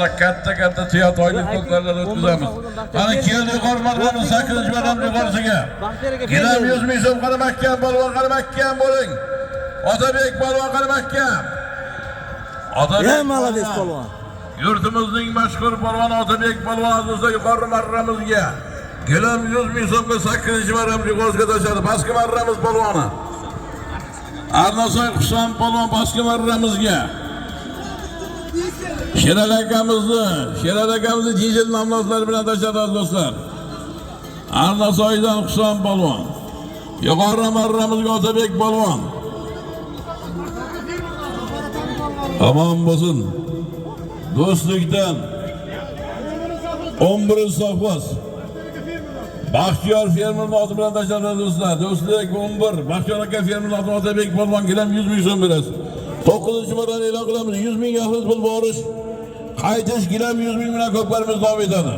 Ramazonda katta tiyat oylik to'plardan o'tkazamiz. Mana keldi yuqorilardan 8-badam yuqorisiga. Gilam 100 ming so'm qaramakkan polvon, qaramakkan bo'ling. Otabek polvon qaramakkan. Otabek молодец polvon. Yurtimizning mashhur polvon Otabek polvon azizda yuqori marramizga. Gilam 100 ming so'mga 8-badam yuqorisiga tashladi. Pastki marramiz polvoni. Arnasoy Husan polvon pastki marramizga. Sherali akamizni dizel namlozlari bilan tashladi do'stlar. Arnasoydan Husan polvon. Yuqori marramizga Otabek polvon. Tamam bo'lsin. Do'stlikdan 11 safhas. Baxtiyor fermerning oti bilan tashladi do'stlar. Do'stlik 11. Baxtiyor aka fermerning oti Otabek polvon gilam 100 ming so'm berasiz. 9-marani e'lon qilamiz. 100 ming yaxlit pul borish. Qaytish gilam 100 ming bilan ko'plarimiz davom etadi.